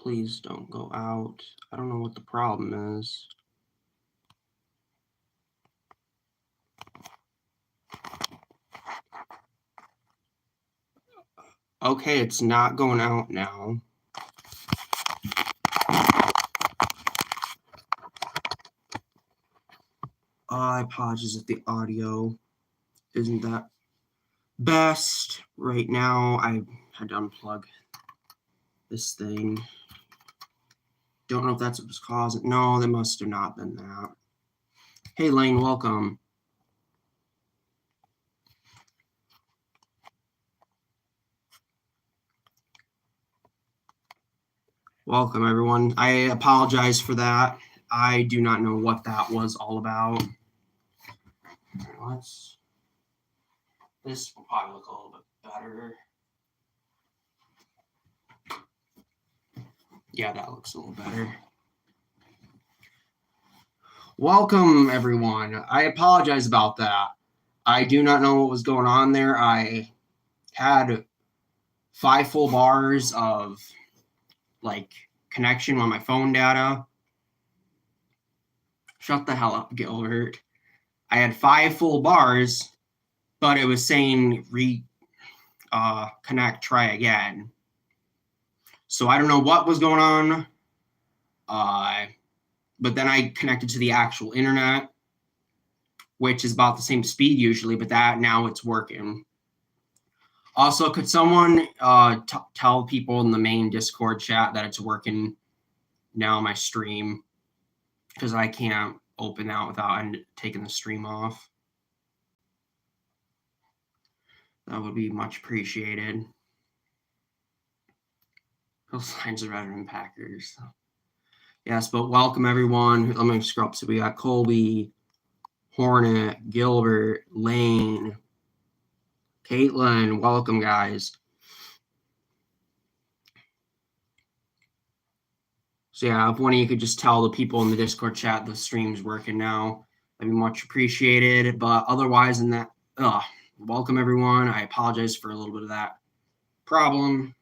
Please don't go out. I don't know what the problem is. Okay, it's not going out now. I apologize if the audio isn't that best right now. I had to unplug this thing. Don't know if that's what was causing. No, that must have not been that. Hey, Lane, welcome. Welcome, everyone. I apologize for that. I do not know what that was all about. This will probably look a little bit better. Yeah, that looks a little better. Welcome, everyone. I apologize about that. I do not know what was going on there. I had 5 full bars of connection on my phone data. Shut the hell up, Gilbert. I had 5 full bars, but it was saying connect, try again. So I don't know what was going on. But then I connected to the actual internet, which is about the same speed usually, but now it's working. Also, could someone tell people in the main Discord chat that it's working now, my stream? Because I can't open that without taking the stream off. That would be much appreciated. Those lines are better than Packers. Yes, but welcome everyone. Let me scroll up. So we got Colby, Hornet, Gilbert, Lane, Caitlin. Welcome, guys. So yeah, if one of you could just tell the people in the Discord chat the stream's working now, that'd be much appreciated. But otherwise than that, welcome everyone. I apologize for a little bit of that problem.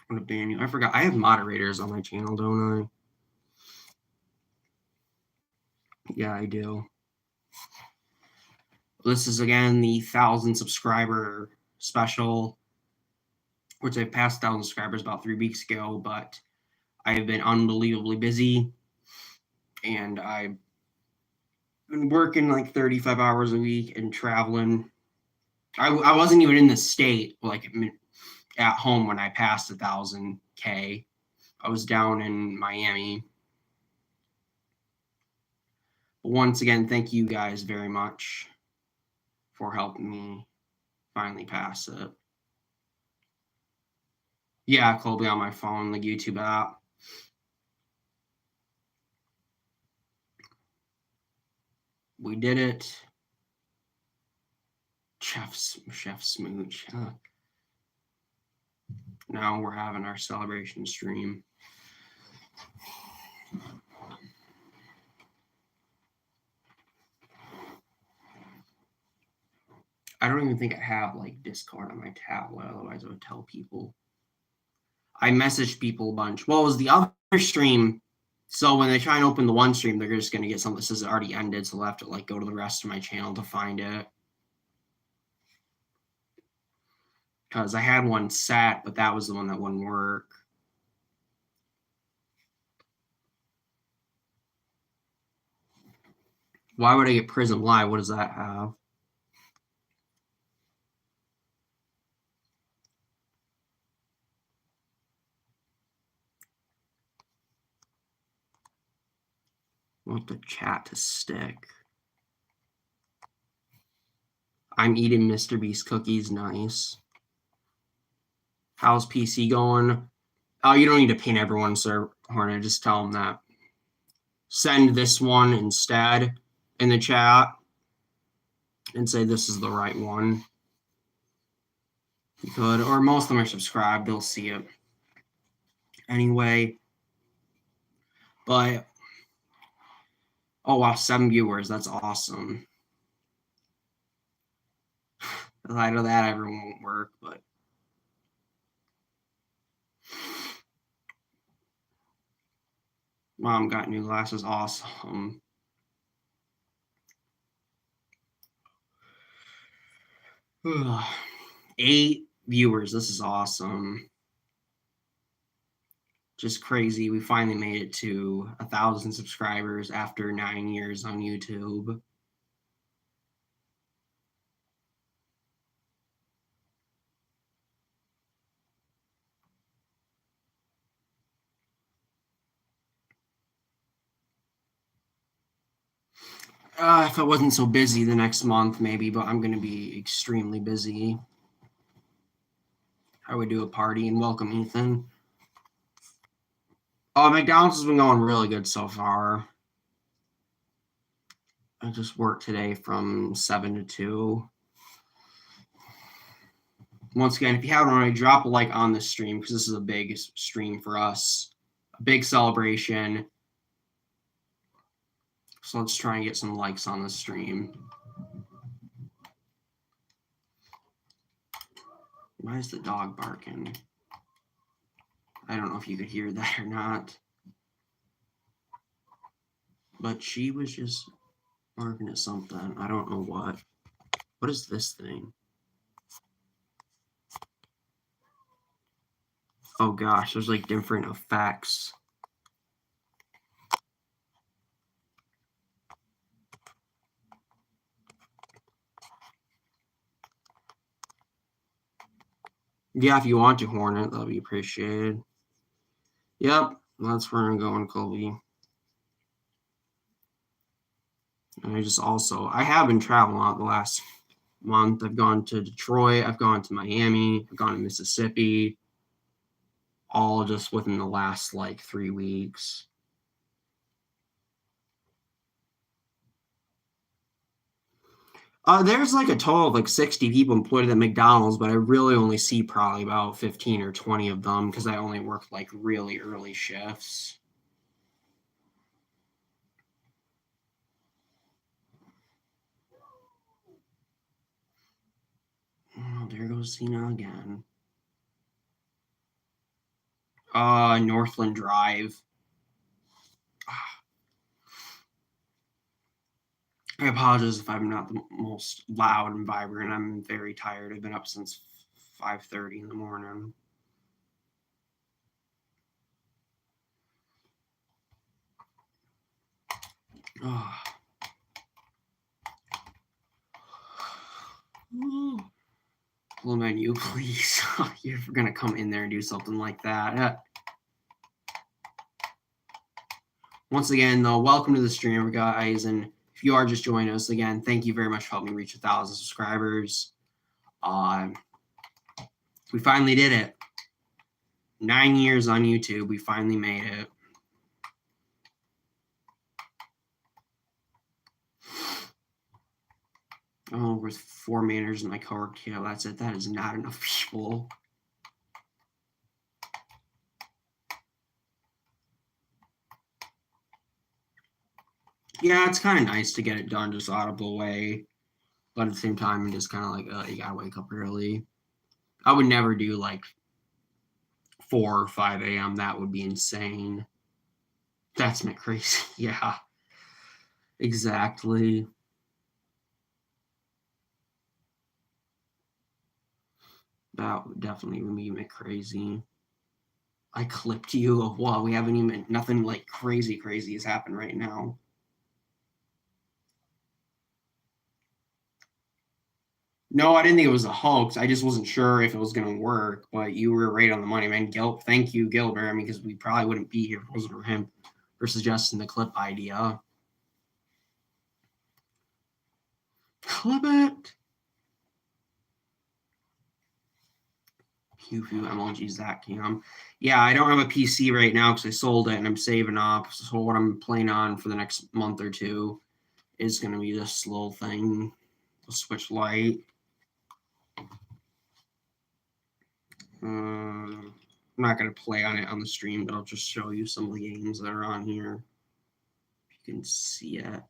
I'm gonna ban you. I forgot. I have moderators on my channel, don't I? Yeah, I do. This is again the 1,000 subscriber special, which I passed 1,000 subscribers about 3 weeks ago, but I have been unbelievably busy, and I've been working like 35 hours a week and traveling. I wasn't even in the state at home when I passed 1,000K. I was down in Miami. But once again, thank you guys very much for helping me finally pass it. Yeah, Colby on my phone, the YouTube app. We did it. Chef Smooch. Huh. Now we're having our celebration stream. I don't even think I have Discord on my tablet, otherwise I would tell people. I messaged people a bunch. Well, it was the other stream. So when they try and open the one stream, they're just going to get something that says it already ended. So they'll have to go to the rest of my channel to find it. Because I had one set, but that was the one that wouldn't work. Why would I get Prism Live? What does that have? I want the chat to stick. I'm eating Mr. Beast cookies. Nice. How's PC going? Oh, you don't need to pin everyone, Sir Hornet. Just tell them that. Send this one instead in the chat and say this is the right one. You could, or most of them are subscribed. They'll see it anyway. But, oh, wow, 7 viewers. That's awesome. I know that everyone won't work, but Mom got new glasses. Awesome. Ugh. 8 viewers. This is awesome. Just crazy. We finally made it to 1,000 subscribers after 9 years on YouTube. If I wasn't so busy the next month, maybe, but I'm going to be extremely busy. I would do a party and welcome Ethan. McDonald's has been going really good so far. I just worked today from 7 to 2. Once again, if you haven't already, drop a like on this stream because this is a big stream for us. A big celebration. So let's try and get some likes on the stream. Why is the dog barking? I don't know if you could hear that or not. But she was just barking at something. I don't know what. What is this thing? Oh gosh, there's like different effects. Yeah, if you want to horn it, that'll be appreciated. Yep, that's where I'm going, Colby. And I have been traveling a lot the last month. I've gone to Detroit, I've gone to Miami, I've gone to Mississippi, all just within the last like 3 weeks. There's like a total of like 60 people employed at McDonald's, but I really only see probably about 15 or 20 of them because I only work like really early shifts. Oh, there goes Cena again. Northland Drive. I apologize if I'm not the most loud and vibrant. I'm very tired. I've been up since 5:30 in the morning. Oh. Little menu, please. You're gonna come in there and do something like that. Once again, though, welcome to the stream, guys. And if you are just joining us again, thank you very much for helping me reach 1,000 subscribers. We finally did it. 9 years on YouTube. We finally made it. Oh, with 4 manners in my coworker kill. That's it. That is not enough people. Yeah, it's kind of nice to get it done just out of the way. But at the same time, it's just kind of like, you gotta wake up early. I would never do like 4 or 5 a.m. That would be insane. That's not crazy. Yeah, exactly. That would definitely be me crazy. I clipped you. Wow, we haven't even, nothing like crazy has happened right now. No, I didn't think it was a hoax. I just wasn't sure if it was going to work, but you were right on the money, man. Thank you, Gilbert. I mean, because we probably wouldn't be here if it wasn't for him for suggesting the clip idea. Clip it. Pew pew emojis that cam. Yeah, I don't have a PC right now because I sold it and I'm saving up. So what I'm playing on for the next month or two is going to be this little thing, the Switch Lite. I'm not going to play on it on the stream, but I'll just show you some of the games that are on here. If you can see it.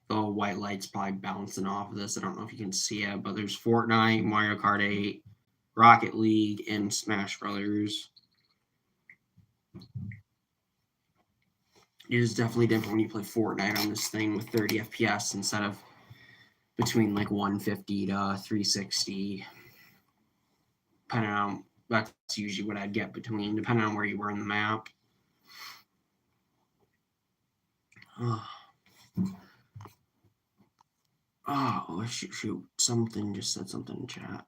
The white light's probably bouncing off of this. I don't know if you can see it, but there's Fortnite, Mario Kart 8, Rocket League, and Smash Brothers. It is definitely different when you play Fortnite on this thing with 30 FPS instead of between like 150 to 360. Depending on that's usually what I'd get between, depending on where you were in the map. Oh, shoot. Something just said something in chat.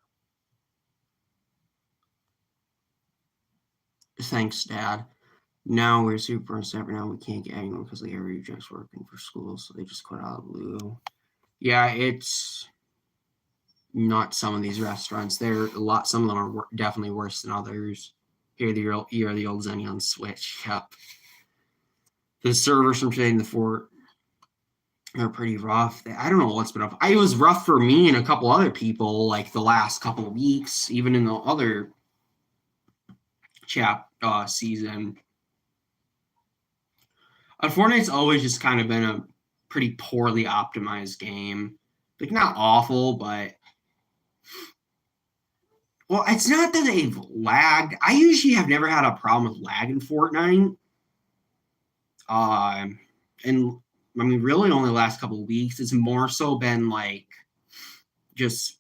Thanks, Dad. Now we're super unstable. Now we can't get anyone because the area just working for school, so they just quit out of the blue. Yeah, it's not some of these restaurants. They're a lot. Some of them are definitely worse than others. Here, the old Xenion Switch. Yep. The servers from today in the fort are pretty rough. I don't know what's been up. It was rough for me and a couple other people like the last couple of weeks, even in the other season. Fortnite's always just kind of been a pretty poorly optimized game. Like, not awful, but well, it's not that they've lagged. I usually have never had a problem with lag in Fortnite. And I mean, really only the last couple of weeks. It's more so been like just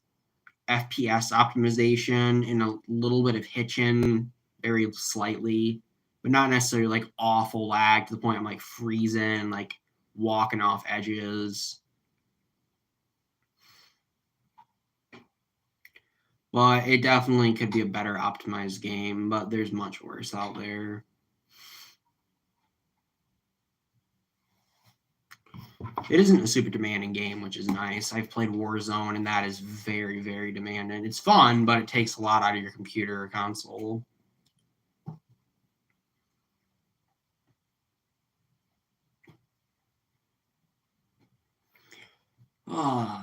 FPS optimization and a little bit of hitching, very slightly, but not necessarily like awful lag to the point I'm like freezing, like walking off edges. But it definitely could be a better optimized game, but there's much worse out there. It isn't a super demanding game, which is nice. I've played Warzone, and that is very, very demanding. It's fun, but it takes a lot out of your computer or console. Oh.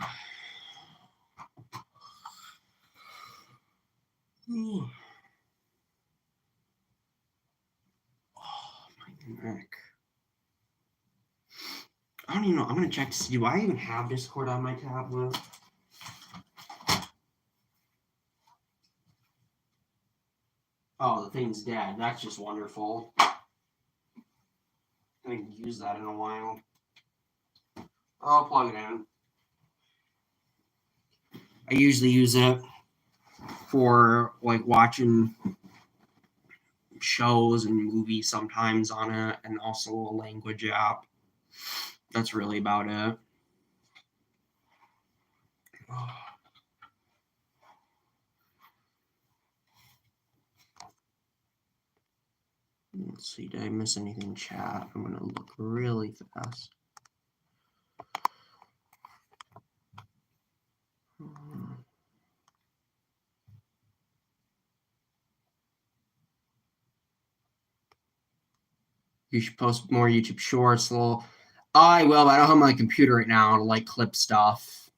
Oh, my neck. I don't even know. I'm going to check to see, do I even have Discord on my tablet? Oh, the thing's dead. That's just wonderful. I haven't used that in a while. I'll plug it in. I usually use it for like watching shows and movies sometimes on it, and also a language app. That's really about it. Let's see, did I miss anything in chat? I'm gonna look really fast. You should post more YouTube shorts. I will, but I don't have my computer right now to like clip stuff.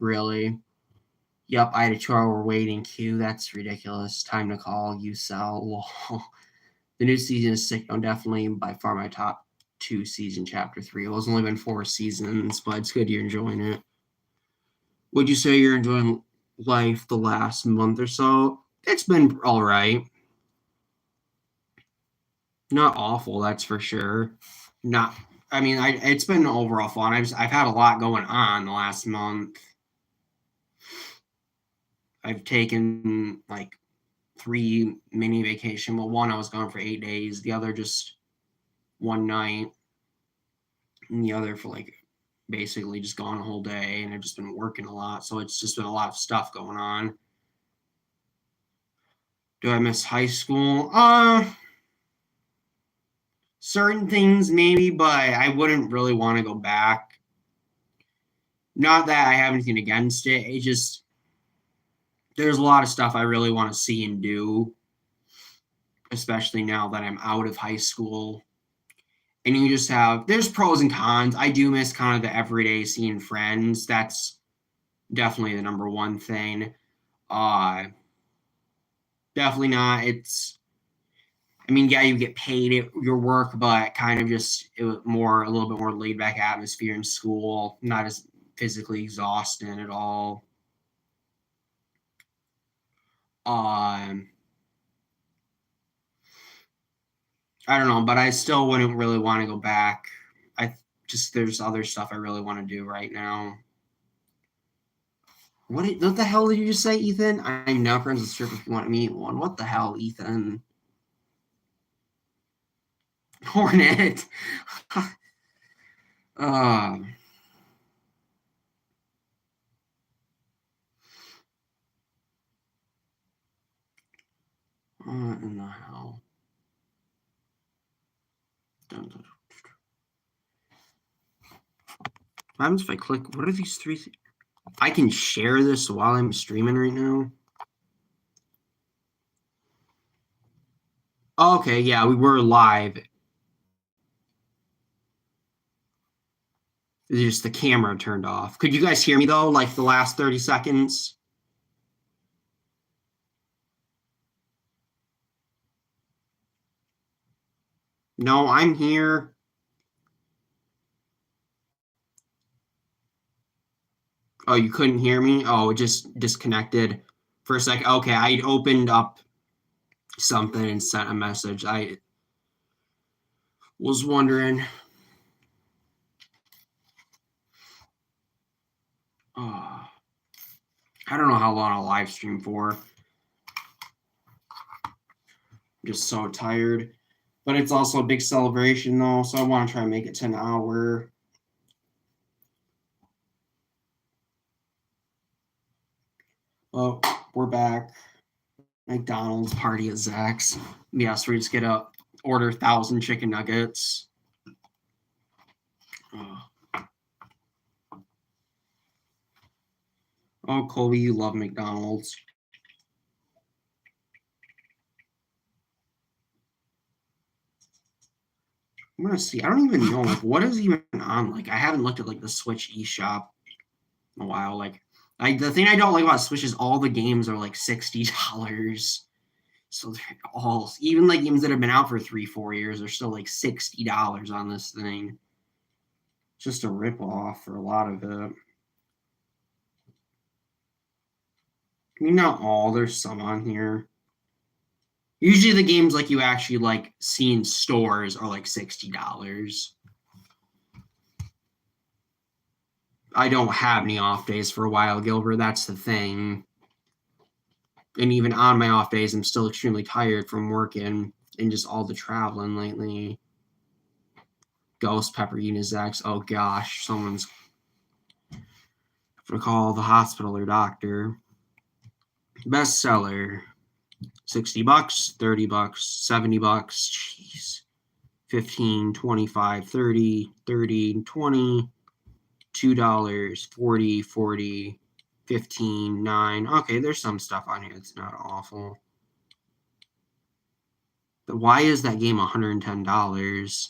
Really. Yep, I had a 2-hour waiting queue. That's ridiculous. Time to call. You sell. The new season is sick. Definitely by far my top 2 season. Chapter 3. It was only been 4 seasons, but it's good you're enjoying it. Would you say you're enjoying life the last month or so? It's been all right. Not awful, that's for sure. It's been overall fun. I've had a lot going on the last month. I've taken like 3 mini vacation. Well, one I was gone for 8 days, the other just one night, and the other for like basically just gone a whole day. And I've just been working a lot, so it's just been a lot of stuff going on. Do I miss high school? Certain things maybe, but I wouldn't really want to go back. Not that I have anything against it. It just there's a lot of stuff I really want to see and do, especially now that I'm out of high school. And you just there's pros and cons. I do miss kind of the everyday seeing friends. That's definitely the number one thing. Definitely not. Yeah, you get paid at your work, but kind of just a little bit more laid back atmosphere in school, not as physically exhausting at all. I don't know, but I still wouldn't really want to go back. There's other stuff I really want to do right now. What the hell did you just say, Ethan? I'm now friends with strip if you want to meet one. What the hell, Ethan? Hornet. uh, what in the hell? What happens if I click? What are these three? I can share this while I'm streaming right now. Okay, yeah, we were live. Just the camera turned off. Could you guys hear me though? Like the last 30 seconds? No, I'm here. Oh, you couldn't hear me? Oh, it just disconnected for a second. Okay, I opened up something and sent a message. I was wondering. I don't know how long I'll live stream for. I'm just so tired. But it's also a big celebration though, so I want to try and make it to an hour. Oh, we're back. McDonald's party at Zach's. Yes, we're just gonna order 1,000 chicken nuggets. Oh, Colby, you love McDonald's. I'm gonna see. I don't even know what is even on. Like, I haven't looked at like the Switch eShop in a while. Like, the thing I don't like about Switch is all the games are like $60. So they're all, even like games that have been out for 3-4 years are still like $60 on this thing. It's just a rip off for a lot of it. I mean, not all. There's some on here. Usually the games like you actually like see in stores are like $60. I don't have any off days for a while, Gilbert. That's the thing. And even on my off days, I'm still extremely tired from working and just all the traveling lately. Ghost Pepper Unisex. Oh gosh, someone's gonna call the hospital or doctor. Bestseller. $60, $30, $70. Jeez. 15, 25, 30, 30, 20, $2, 40, 40, 15, 9. Okay, there's some stuff on here that's not awful. But why is that game $110?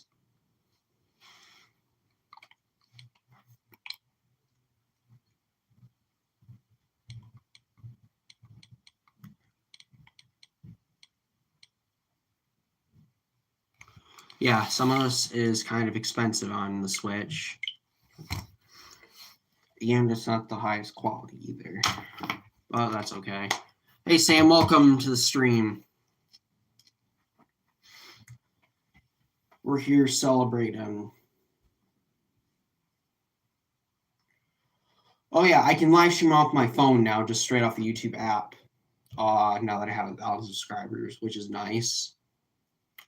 Yeah, some of this is kind of expensive on the Switch. And it's not the highest quality either. But that's okay. Hey, Sam, welcome to the stream. We're here celebrating. Oh, yeah, I can live stream off my phone now, just straight off the YouTube app. Now that I have 1,000 subscribers, which is nice.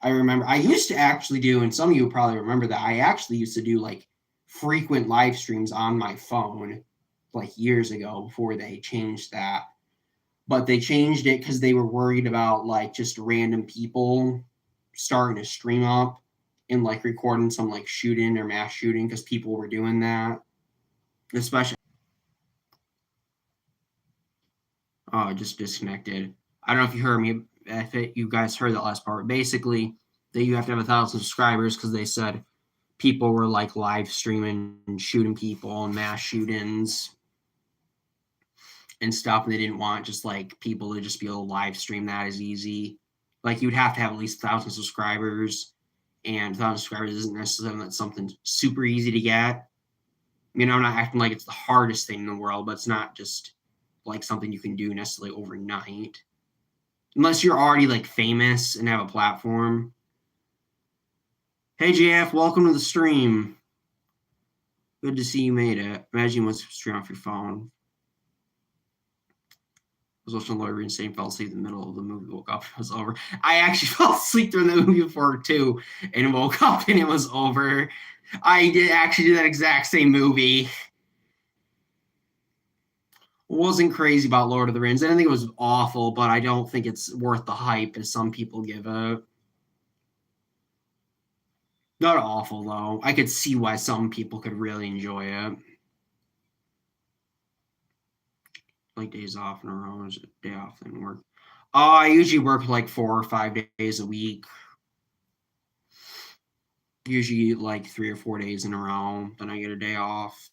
I remember I used to actually do, and some of you probably remember that I actually used to do like frequent live streams on my phone like years ago before they changed that. But they changed it because they were worried about like just random people starting to stream up and like recording some like shooting or mass shooting because people were doing that. Especially just disconnected. I don't know if you heard me. If you guys heard that last part. Basically, that you have to have 1,000 subscribers because they said people were like live streaming and shooting people and mass shootings and stuff, and they didn't want just like people to just be able to live stream that as easy. Like you'd have to have at least 1,000 subscribers, and 1,000 subscribers isn't necessarily something super easy to get. You know, I'm not acting like it's the hardest thing in the world, but it's not just like something you can do necessarily overnight. Unless you're already like famous and have a platform. Hey JF, welcome to the stream. Good to see you made it. Imagine you want to stream off your phone. I was watching Lawyer Insane, fell asleep in the middle of the movie, woke up, it was over. I actually fell asleep during the movie before too, and woke up and it was over. I did actually do that exact same movie. Wasn't crazy about Lord of the Rings. I didn't think it was awful, but I don't think it's worth the hype as some people give it. Not awful though. I could see why some people could really enjoy it. Like days off in a row, is a day off and work. I usually work like 4 or 5 days a week. Usually like 3 or 4 days in a row. Then I get a day off.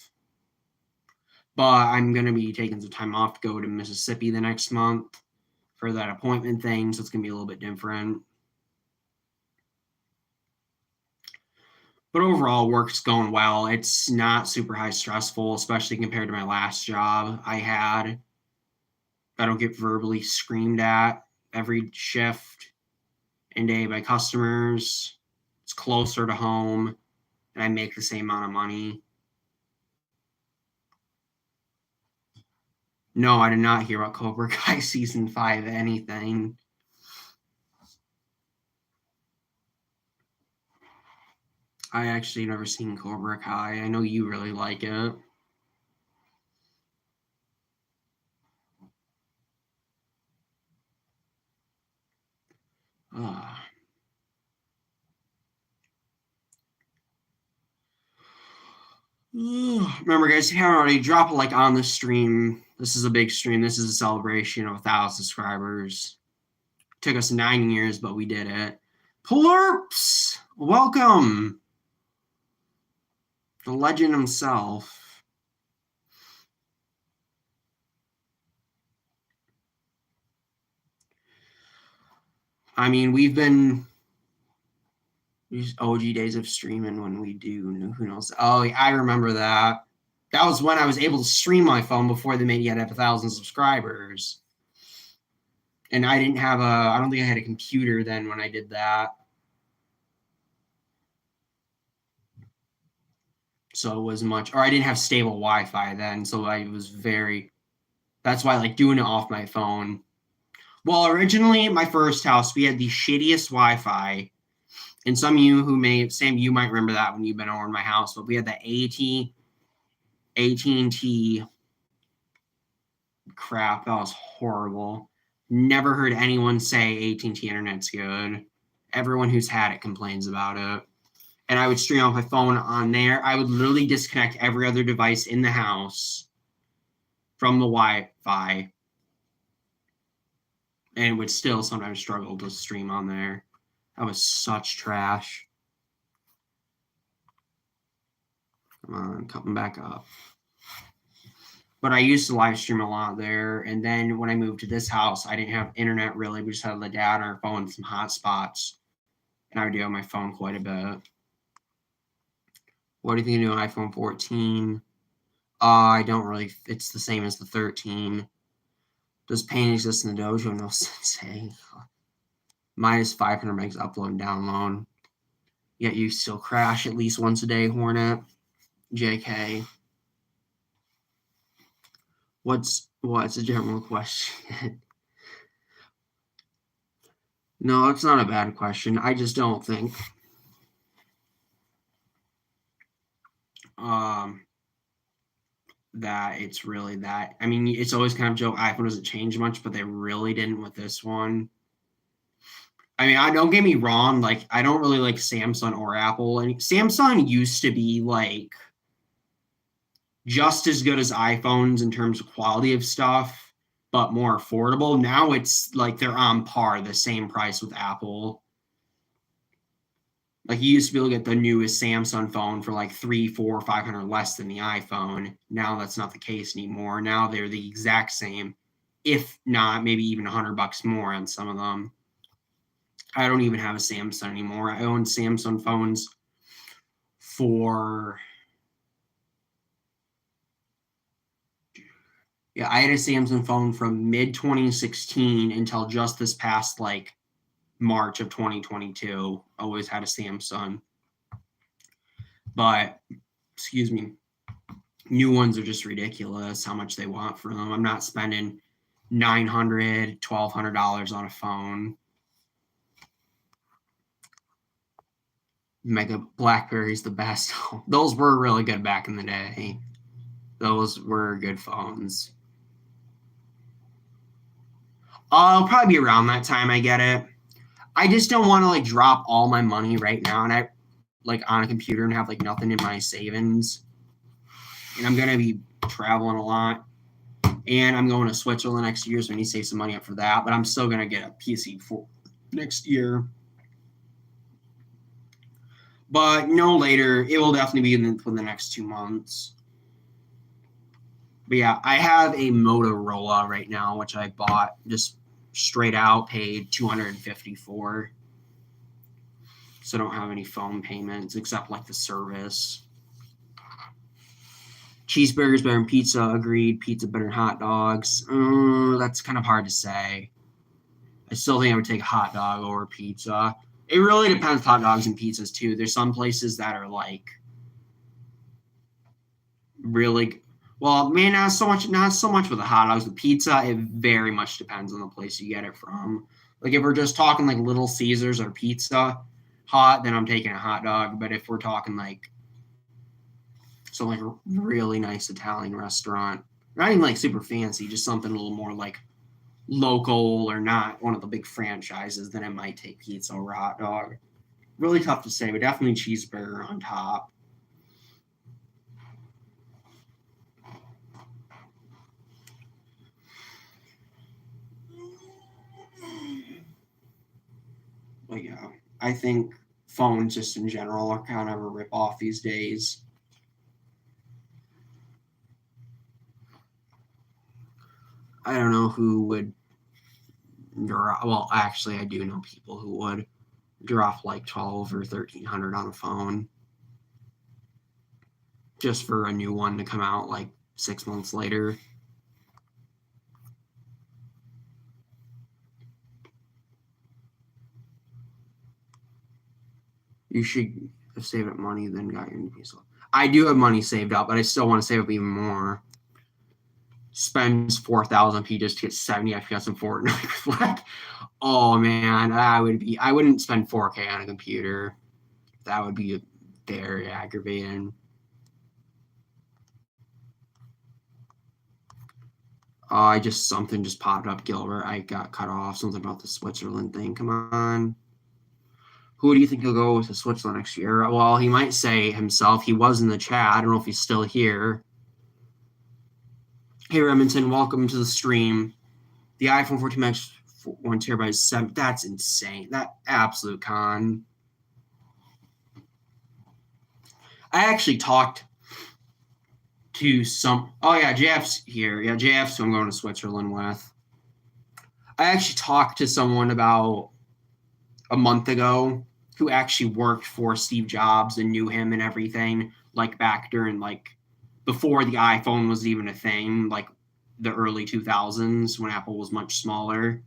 But I'm going to be taking some time off to go to Mississippi the next month for that appointment thing. So it's going to be a little bit different. But overall, work's going well. It's not super high stressful, especially compared to my last job I had. I don't get verbally screamed at every shift and day by customers. It's closer to home, and I make the same amount of money. No, I did not hear about Cobra Kai season 5 anything. I actually never seen Cobra Kai. I know you really like it. Remember, guys, if you haven't already, drop a like on the stream. This is a big stream. This is a celebration of 1,000 subscribers. It took us 9 years, but we did it. Plurps! Welcome! The legend himself. I mean, we've been these OG days of streaming when we do. Who knows? Oh, I remember that. That was when I was able to stream my phone before they made you have 1,000 subscribers. And I didn't have I don't think I had a computer then when I did that. So it was much, or I didn't have stable Wi-Fi then. So I was that's why I like doing it off my phone. Well, originally my first house, we had the shittiest Wi-Fi. And some of you Sam, you might remember that when you've been over in my house, but we had the AT&T crap. That was horrible. Never heard anyone say AT&T internet's good. Everyone who's had it complains about it. And I would stream off my phone on there. I would literally disconnect every other device in the house from the Wi-Fi. And would still sometimes struggle to stream on there. That was such trash. Come on, coming back up. But I used to live stream a lot there. And then when I moved to this house, I didn't have internet really. We just had the data on our phone, some hotspots. And I would do on my phone quite a bit. What do you think of the new iPhone 14? I don't really. It's the same as the 13. Does pain exist in the dojo? No sensei. Minus 500 megs upload and download. Yet you still crash at least once a day, Hornet. JK. What's a general question? No, it's not a bad question. I just don't think that it's really that. I mean, it's always kind of joke iPhone doesn't change much, but they really didn't with this one. I mean, I don't get me wrong, like I don't really like Samsung or Apple. And Samsung used to be like just as good as iPhones in terms of quality of stuff, but more affordable. Now it's like they're on par, the same price with Apple. Like you used to be able to get the newest Samsung phone for like 300, 400, 500 less than the iPhone. Now that's not the case anymore. Now they're the exact same, if not maybe even $100 more on some of them. I don't even have a Samsung anymore. I own Samsung phones I had a Samsung phone from mid 2016 until just this past like March of 2022. Always had a Samsung. But, excuse me, new ones are just ridiculous how much they want for them. I'm not spending $900, $1,200 on a phone. Mega BlackBerry's the best. Those were really good back in the day. Those were good phones. I'll probably be around that time I get it. I just don't want to like drop all my money right now and I like on a computer and have like nothing in my savings. And I'm gonna be traveling a lot. And I'm going to Switzerland next year, so I need to save some money up for that. But I'm still gonna get a PC for next year. But no later. It will definitely be for the next 2 months. But yeah, I have a Motorola right now, which I bought just straight out, paid $250 for. So I don't have any phone payments except like the service. Cheeseburgers better than pizza, agreed. Pizza better than hot dogs. That's kind of hard to say. I still think I would take a hot dog over pizza. It really depends on hot dogs and pizzas too. There's some places that are like really well, man, not so much with the hot dogs. The pizza, it very much depends on the place you get it from. Like if we're just talking like Little Caesars or Pizza Hut, then I'm taking a hot dog. But if we're talking like so like a really nice Italian restaurant, not even like super fancy, just something a little more like local or not one of the big franchises, then I might take pizza or hot dog. Really tough to say, but definitely cheeseburger on top. But yeah, I think phones just in general are kind of a rip off these days. I don't know who would drop. Well, actually, I do know people who would drop like 12 or 1300 on a phone just for a new one to come out like 6 months later. You should have saved up money, then got your new piece. I do have money saved up, but I still want to save up even more. Spends 4,000 P just to get 70 FPS in Fortnite. Like, oh man, I wouldn't spend 4K on a computer. That would be very aggravating. Something just popped up, Gilbert. I got cut off. Something about the Switzerland thing. Come on. Who do you think he'll go with to Switzerland next year? Well, he might say himself. He was in the chat. I don't know if he's still here. Hey, Remington, welcome to the stream. The iPhone 14 Max 1 terabyte is 7. That's insane. That absolute con. I actually talked to some. Oh yeah, JF's here. Yeah, JF's who I'm going to Switzerland with. I actually talked to someone about a month ago who actually worked for Steve Jobs and knew him and everything, like back during like before the iPhone was even a thing, like the early 2000s when Apple was much smaller,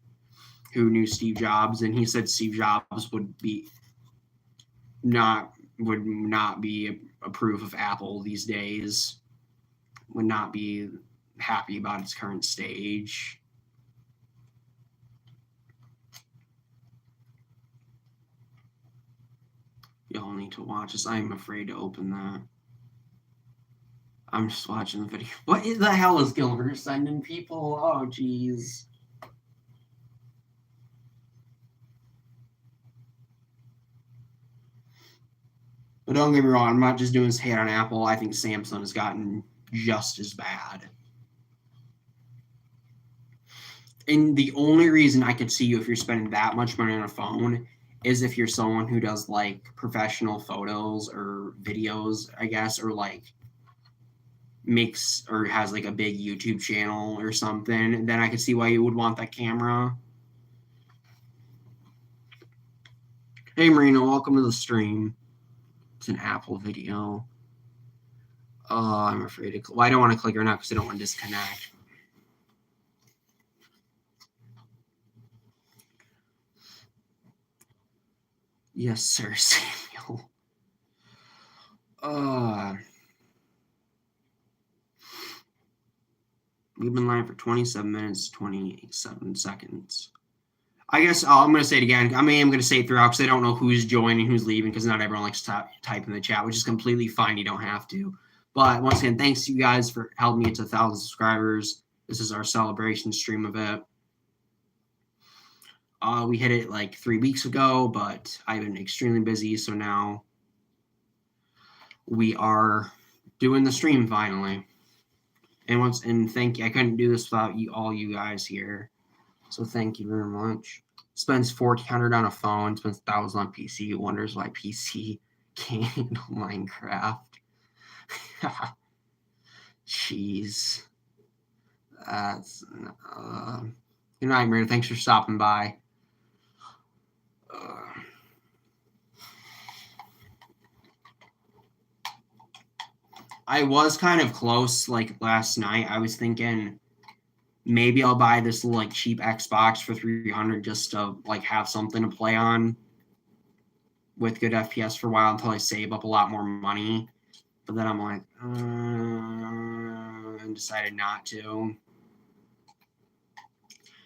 who knew Steve Jobs, and he said Steve Jobs would not be approve of Apple these days, would not be happy about its current stage. Y'all need to watch this. I'm afraid to open that. I'm just watching the video. What the hell is Gilbert sending people? Oh, jeez. But don't get me wrong, I'm not just doing this hate on Apple. I think Samsung has gotten just as bad. And the only reason I could see you if you're spending that much money on a phone is if you're someone who does like professional photos or videos, I guess, or like makes or has like a big YouTube channel or something. Then I could see why you would want that camera. Hey Marino, welcome to the stream. It's an Apple video. Oh, I'm afraid to. Well, I don't want to click or not because I don't want to disconnect. Yes, sir, Samuel. We've been live for 27 minutes, 27 seconds. I guess I'm going to say it again. I mean, I'm going to say it throughout because I don't know who's joining, who's leaving, because not everyone likes to type in the chat, which is completely fine. You don't have to. But once again, thanks to you guys for helping me get to 1,000 subscribers. This is our celebration stream of it. We hit it like 3 weeks ago, but I've been extremely busy, so now we are doing the stream finally. And thank you. I couldn't do this without all you guys here. So thank you very much. Spends $1,400 on a phone, spends $1,000 on PC, wonders why PC can't handle Minecraft. Jeez. That's good night, Maria. Thanks for stopping by. I was kind of close like last night. I was thinking maybe I'll buy this little like cheap Xbox for $300 just to like have something to play on with good FPS for a while until I save up a lot more money. But then I'm like, and decided not to.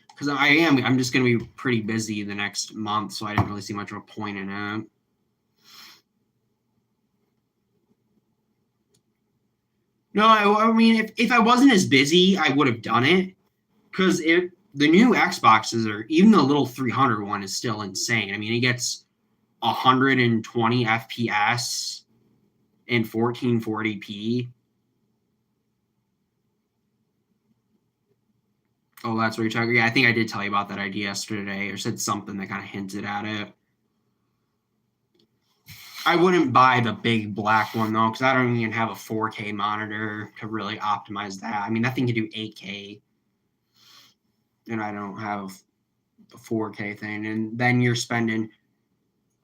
Because I'm just going to be pretty busy the next month, so I didn't really see much of a point in it. No, I mean, if I wasn't as busy, I would have done it. Because the new Xboxes are, even the little 300 one is still insane. I mean, it gets 120 FPS in 1440p. Oh, that's what you're talking. Yeah, I think I did tell you about that idea yesterday, or said something that kind of hinted at it. I wouldn't buy the big black one though, because I don't even have a 4K monitor to really optimize that. I mean, that thing can do 8K, and I don't have the 4K thing. And then you're spending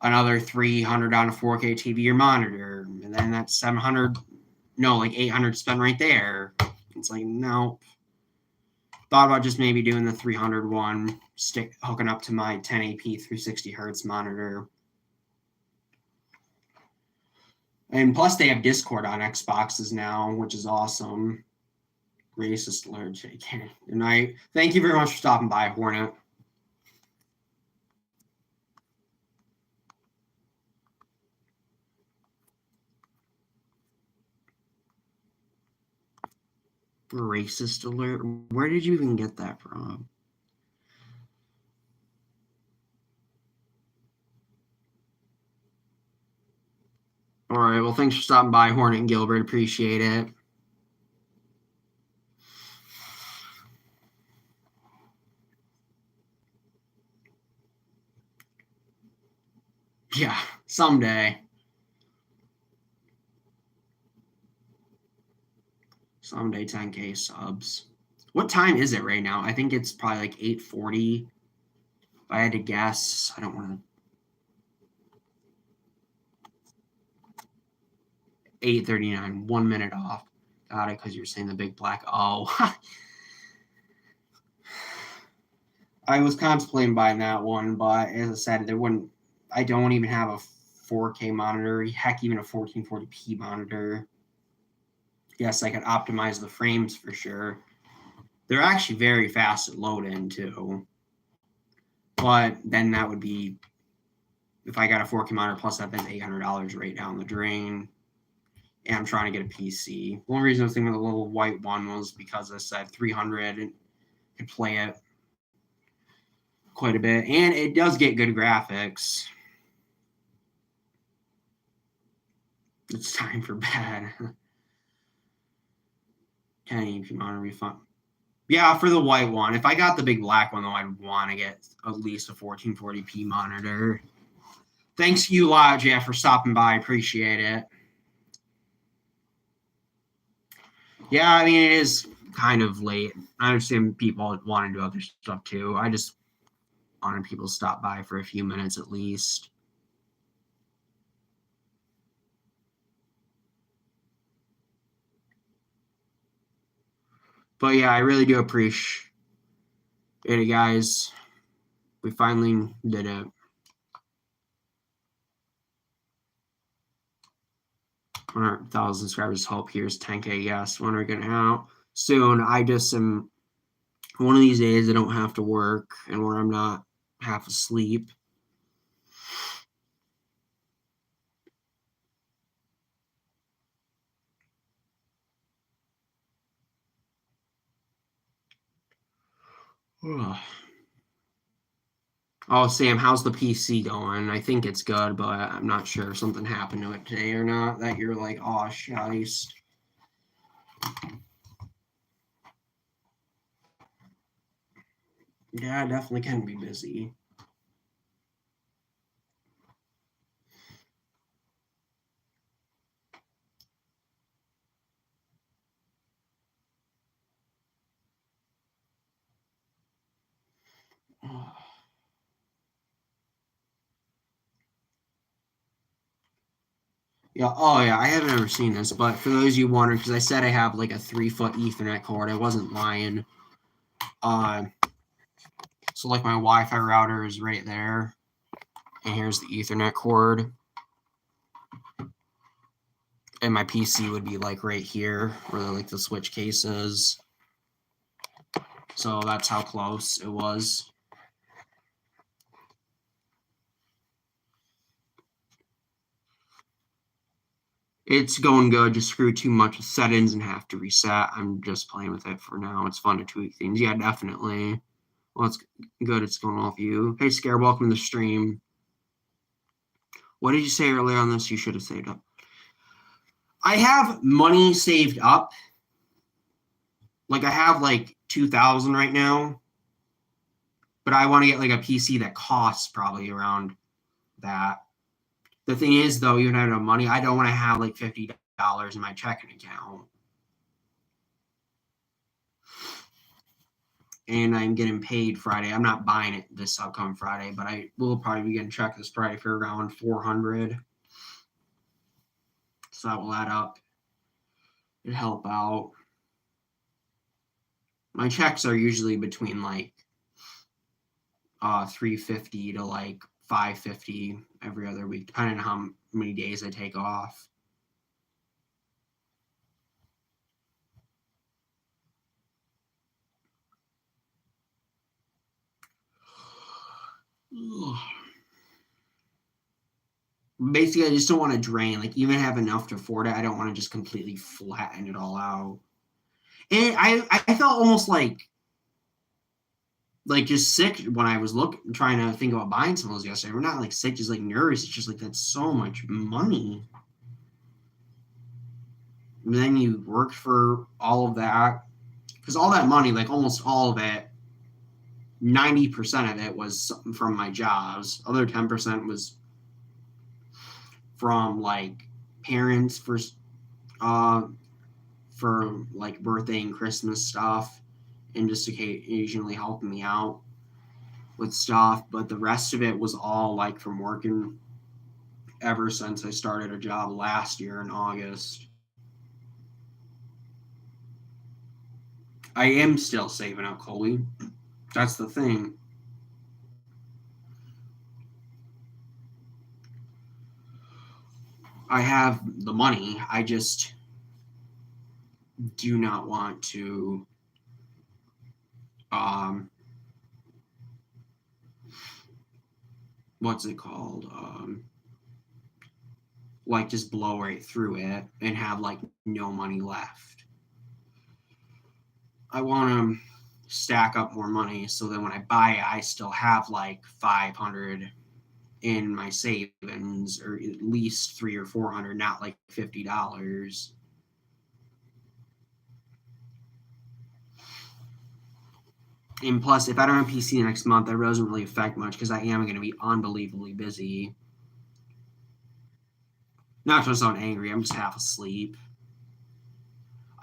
another $300 on a 4K TV or monitor, and then that's 700, no, like 800 spent right there. It's like, no. Thought about just maybe doing the 300 one, hooking up to my 1080p 360 hertz monitor. And plus, they have Discord on Xboxes now, which is awesome. Racist alert, JK. Good night. Thank you very much for stopping by, Hornet. Racist alert? Where did you even get that from? All right, well, thanks for stopping by, Hornet and Gilbert. Appreciate it. Yeah, someday. Someday 10K subs. What time is it right now? I think it's probably like 8:40. If I had to guess, I don't want to. 8:39, 1 minute off. Got it, because you're saying the big black. Oh. I was contemplating buying that one, but as I said, I don't even have a 4K monitor, heck, even a 1440p monitor. Yes, I could optimize the frames for sure. They're actually very fast at load-in too. But then that would be, if I got a 4K monitor plus that, then $800 right down the drain. And I'm trying to get a PC. The only reason I was thinking of the little white one was because I said 300 and could play it quite a bit. And it does get good graphics. It's time for bed. 1080p monitor refund. Yeah, for the white one. If I got the big black one, though, I'd want to get at least a 1440p monitor. Thanks you a lot, Jeff, for stopping by. Appreciate it. Yeah, I mean, it is kind of late. I understand people want to do other stuff, too. I just wanted people to stop by for a few minutes at least. But yeah, I really do appreciate it, guys. We finally did it. 100,000 subscribers. Hope here's 10K. Yes, when we're getting out soon. I just am one of these days I don't have to work and where I'm not half asleep. Oh, Sam, how's the PC going? I think it's good, but I'm not sure if something happened to it today or not that you're like, oh, shice. Yeah, definitely can be busy. Yeah, oh yeah, I haven't ever seen this, but for those of you wondering, because I said I have like a 3-foot Ethernet cord, I wasn't lying. So like my Wi-Fi router is right there, and here's the Ethernet cord, and my PC would be like right here, where like the switch case is. So that's how close it was. It's going good. Just screw too much with settings and have to reset. I'm just playing with it for now. It's fun to tweak things. Yeah, definitely. Well, it's good. It's going well with you. Hey, Scare, welcome to the stream. What did you say earlier on this? You should have saved up. I have money saved up. Like I have like 2,000 right now, but I want to get like a PC that costs probably around that. The thing is, though, even if I have no money, I don't want to have like $50 in my checking account. And I'm getting paid Friday. I'm not buying it this upcoming Friday, but I will probably be getting checked this Friday for around 400. So that will add up. It'd help out. My checks are usually between like 350 to like 550 every other week, depending on how many days I take off. Basically, I just don't want to drain. Like, even have enough to afford it, I don't want to just completely flatten it all out. And I felt almost like just sick when I was trying to think about buying some of those yesterday. We're not like sick, just like nervous. It's just like that's so much money. And then you worked for all of that because all that money, like almost all of it, 90% of it was from my jobs. Other 10% was from like parents for like birthday and Christmas stuff, and just occasionally helping me out with stuff. But the rest of it was all like from working ever since I started a job last year in August. I am still saving up, Coley. That's the thing. I have the money. I just do not want to what's it called? Like just blow right through it and have like no money left. I want to stack up more money so that when I buy it, I still have like 500 in my savings, or at least 300 or 400, not like $50. And plus, if I don't have PC next month, that doesn't really affect much because I am going to be unbelievably busy. Not just sound angry, I'm just half asleep.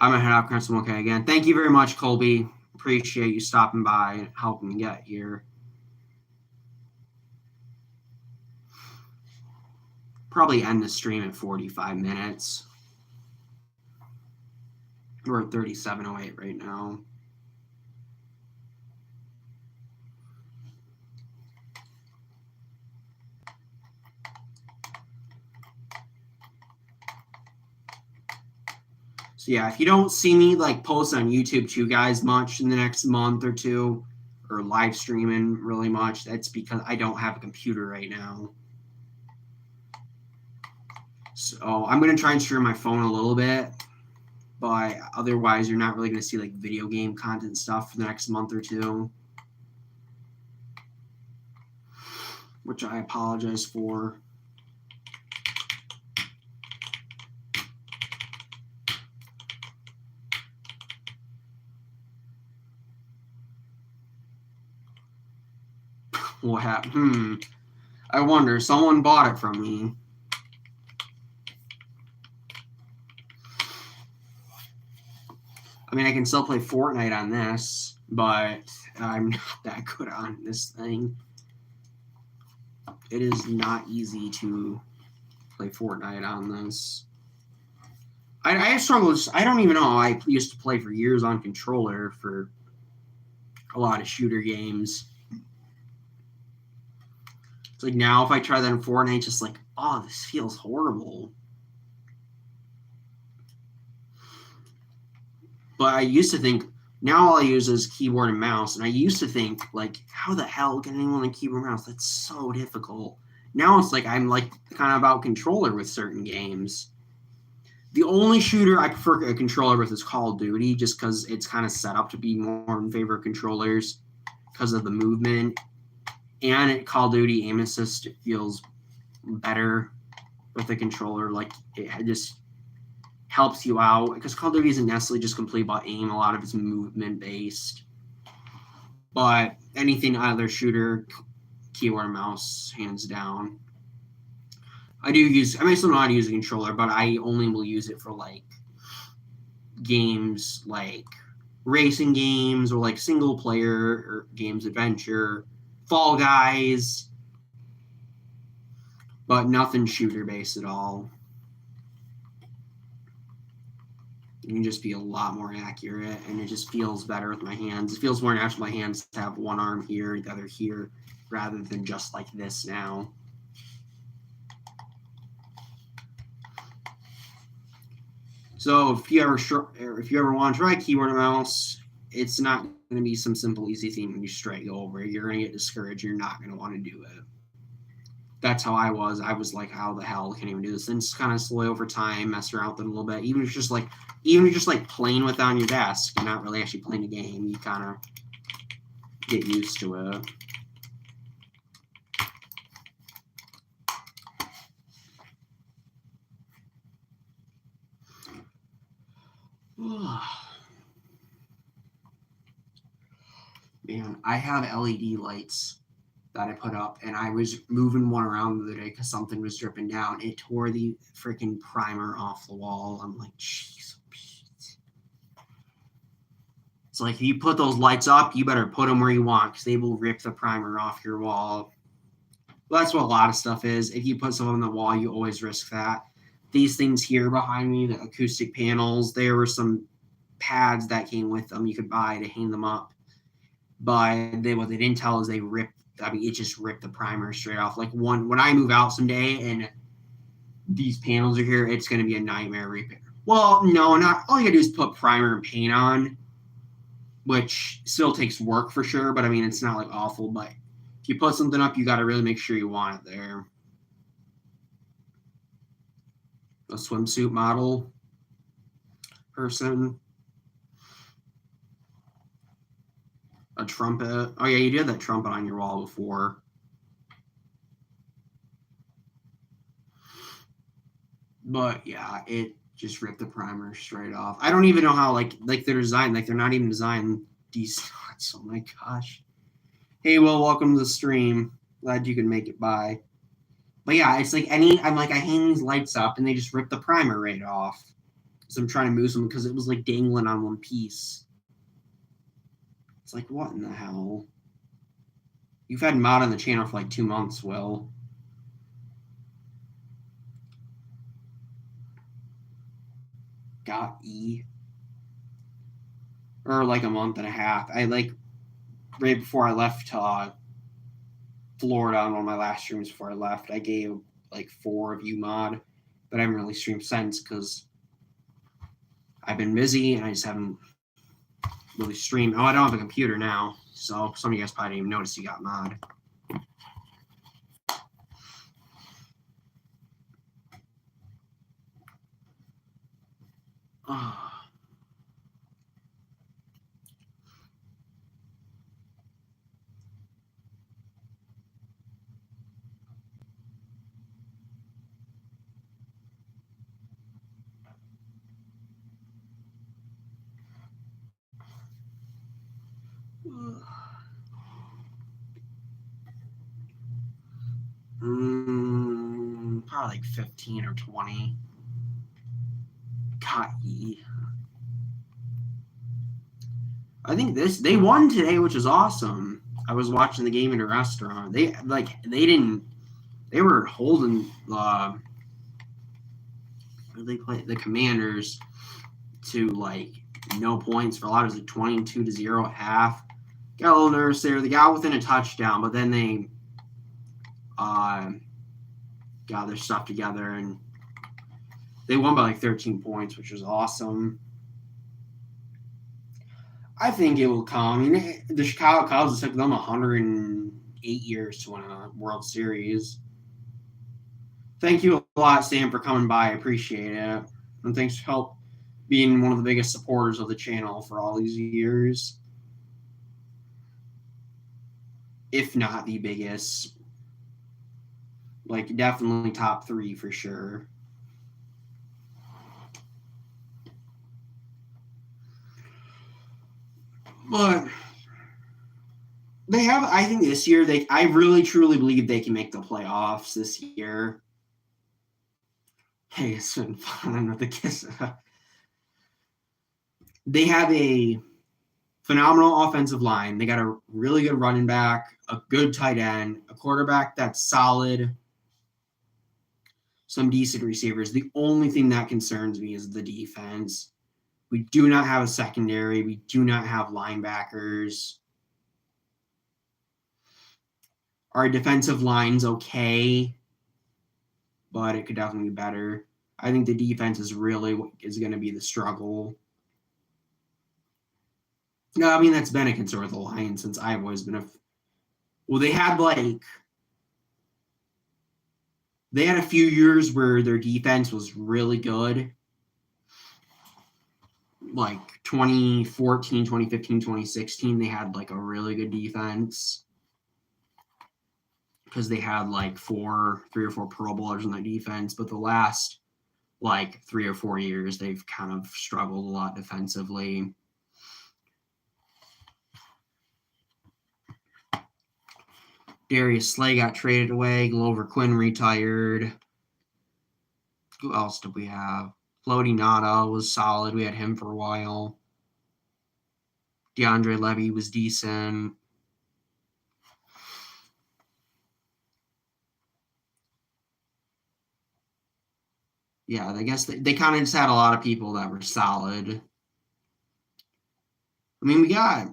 I'm going to head out, Crimson. Okay, again. Thank you very much, Colby. Appreciate you stopping by and helping me get here. Probably end the stream at 45 minutes. We're at 37:08 right now. So yeah, if you don't see me like post on YouTube too, guys, much in the next month or two, or live streaming really much, that's because I don't have a computer right now. So I'm gonna try and stream my phone a little bit, but otherwise you're not really gonna see like video game content stuff for the next month or two, which I apologize for. What happened? I wonder. Someone bought it from me. I mean, I can still play Fortnite on this, but I'm not that good on this thing. It is not easy to play Fortnite on this. I struggle. I don't even know. I used to play for years on controller for a lot of shooter games. It's like now if I try that in Fortnite, it's just like, oh, this feels horrible. But I used to think, now all I use is keyboard and mouse, and I used to think, like, how the hell can anyone on keyboard and mouse? That's so difficult. Now it's like I'm like kind of about controller with certain games. The only shooter I prefer a controller with is Call of Duty, just because it's kind of set up to be more in favor of controllers because of the movement. And at Call of Duty, aim assist feels better with the controller. Like, it just helps you out, because Call of Duty isn't necessarily just completely about aim. A lot of it's movement based. But anything other shooter, keyboard and mouse, hands down. I still know how to use a controller, but I only will use it for like games like racing games or like single player or games, adventure, Fall Guys, but nothing shooter based at all. You can just be a lot more accurate, and it just feels better with my hands. It feels more natural with my hands to have one arm here, the other here, rather than just like this now. So if you ever want to try keyboard and mouse, it's not going to be some simple, easy thing you straight go over. You're going to get discouraged. You're not going to want to do it. That's how I was. I was like, how the hell can I even do this? And it's kind of slowly over time, mess around with it a little bit. Even if you're just like playing with it on your desk, you're not really actually playing a game. You kind of get used to it. Man, I have LED lights that I put up, and I was moving one around the other day because something was dripping down. It tore the freaking primer off the wall. I'm like, jeez. It's like, if you put those lights up, you better put them where you want, because they will rip the primer off your wall. Well, that's what a lot of stuff is. If you put something on the wall, you always risk that. These things here behind me, the acoustic panels, there were some pads that came with them you could buy to hang them up. But what they didn't tell is it just ripped the primer straight off. Like when I move out someday and these panels are here, it's going to be a nightmare repair. Well, no, not all you gotta do is put primer and paint on, which still takes work for sure. But I mean, it's not like awful. But if you put something up, you got to really make sure you want it there. A swimsuit model person. A trumpet. Oh yeah, you did that trumpet on your wall before. But yeah, it just ripped the primer straight off. I don't even know how like they're designed. Like they're not even designed these. Oh my gosh. Hey, Will, welcome to the stream. Glad you could make it by. But yeah, it's like I hang these lights up and they just rip the primer right off. So I'm trying to move them because it was like dangling on one piece. It's like, what in the hell? You've had mod on the channel for like 2 months, Will. Got E. Or like a month and a half. I like right before I left Florida on one of my last streams before I left, I gave like 4 of you mod, but I haven't really streamed since because I've been busy and I just haven't really streamed. Oh, I don't have a computer now, so some of you guys probably didn't even notice you got mod. Oh. Probably like 15 or 20. God, I think they won today, which is awesome. I was watching the game in a restaurant. They were holding they play the Commanders to like no points for a lot. It was like 22-0 at half. Got a little nervous there. They got within a touchdown, but then they got their stuff together and they won by like 13 points, which was awesome. I think it will come. I mean, the Chicago Cubs, it took them 108 years to win a World Series. Thank you a lot, Sam, for coming by. I appreciate it. And thanks for help being one of the biggest supporters of the channel for all these years. If not the biggest. Like, definitely top 3 for sure. But they have, I think this year, I really truly believe they can make the playoffs this year. Hey, it's been fun with the kiss. They have a phenomenal offensive line. They got a really good running back, a good tight end, a quarterback that's solid, some decent receivers. The only thing that concerns me is the defense. We do not have a secondary. We do not have linebackers. Our defensive line's okay, but it could definitely be better. I think the defense is going to be the struggle. No, I mean, that's been a concern with the Lions since I've always been they had a few years where their defense was really good. Like 2014, 2015, 2016, they had like a really good defense because they had like 3 or 4 Pro Bowlers in their defense. But the last like 3 or 4 years, they've kind of struggled a lot defensively. Darius Slay got traded away. Glover Quinn retired. Who else did we have? Floaty Nada was solid. We had him for a while. DeAndre Levy was decent. Yeah, I guess they kind of just had a lot of people that were solid. I mean, we got...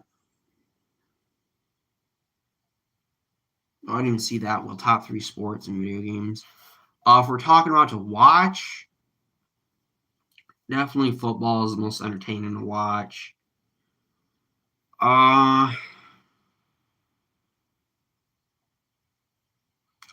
I didn't even see that. Well, top 3 sports and video games. If we're talking about to watch, definitely football is the most entertaining to watch. I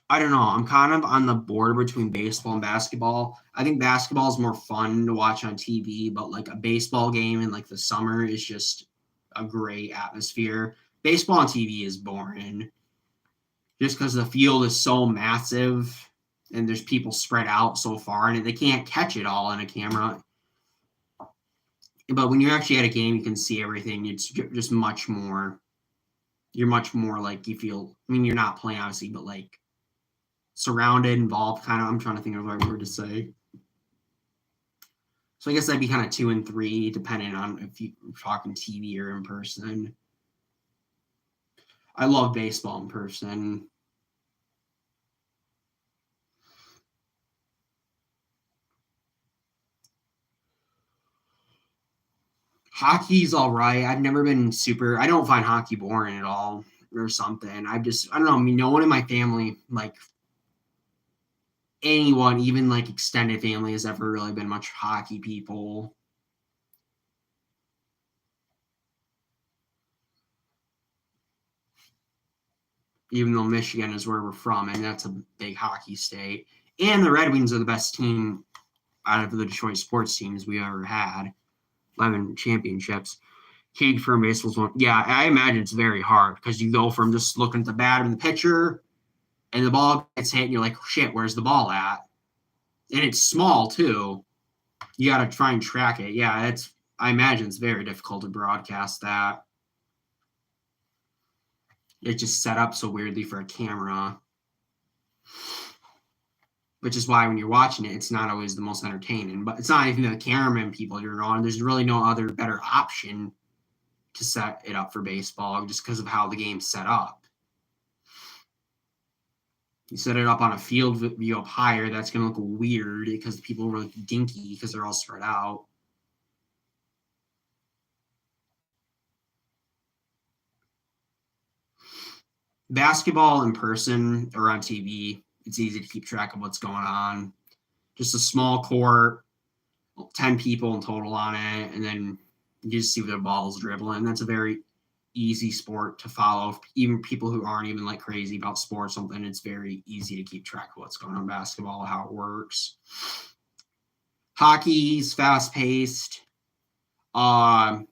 don't know. I'm kind of on the border between baseball and basketball. I think basketball is more fun to watch on TV, but like a baseball game in like the summer is just a great atmosphere. Baseball on TV is boring just because the field is so massive and there's people spread out so far and they can't catch it all on a camera. But when you're actually at a game, you can see everything. It's just much more. You're much more like you feel. I mean, you're not playing obviously, but like surrounded, involved. Kind of. I'm trying to think of the right word to say. So I guess that'd be kind of 2 and 3, depending on if you're talking TV or in person. I love baseball in person. Hockey's all right. I've never been super. I don't find hockey boring at all or something. I don't know. I mean, no one in my family, like anyone, even like extended family, has ever really been much hockey people. even though Michigan is where we're from, and that's a big hockey state. And the Red Wings are the best team out of the Detroit sports teams we ever had. 11 championships. Cage for baseball's one. Yeah, I imagine it's very hard because you go from just looking at the bat and the pitcher, and the ball gets hit, and you're like, shit, where's the ball at? And it's small, too. You got to try and track it. Yeah, I imagine it's very difficult to broadcast that. It's just set up so weirdly for a camera. Which is why when you're watching it, it's not always the most entertaining. But it's not even the cameraman people you're on. There's really no other better option to set it up for baseball just because of how the game's set up. You set it up on a field view up higher, that's going to look weird because people are like dinky because they're all spread out. Basketball in person or on TV, it's easy to keep track of what's going on. Just a small court, 10 people in total on it, and then you just see the ball's dribbling. That's a very easy sport to follow. Even people who aren't even like crazy about sports, something, it's very easy to keep track of what's going on in basketball, how it works. Hockey's fast-paced. Can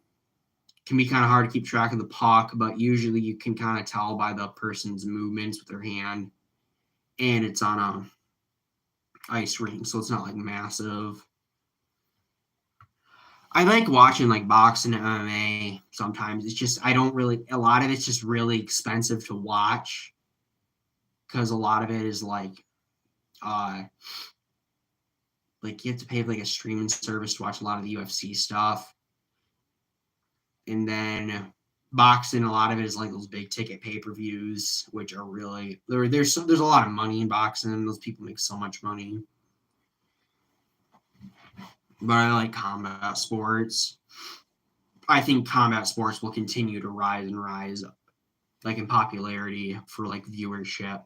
be kind of hard to keep track of the puck, but usually you can kind of tell by the person's movements with their hand. And it's on a ice rink, so it's not like massive. I like watching like boxing and MMA sometimes. It's just a lot of it's just really expensive to watch because a lot of it is like you have to pay like a streaming service to watch a lot of the UFC stuff. And then boxing, a lot of it is like those big ticket pay-per-views, which are really there's a lot of money in boxing. Those people make so much money. But I like combat sports. I think combat sports will continue to rise like in popularity for like viewership.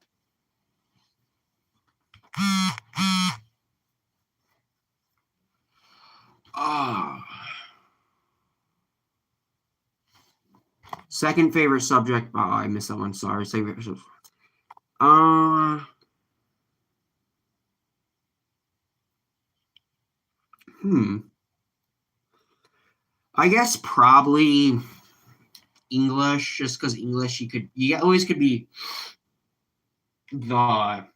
Second favorite subject. Oh, I missed that one. Sorry. I guess probably English, just because English you always could be English,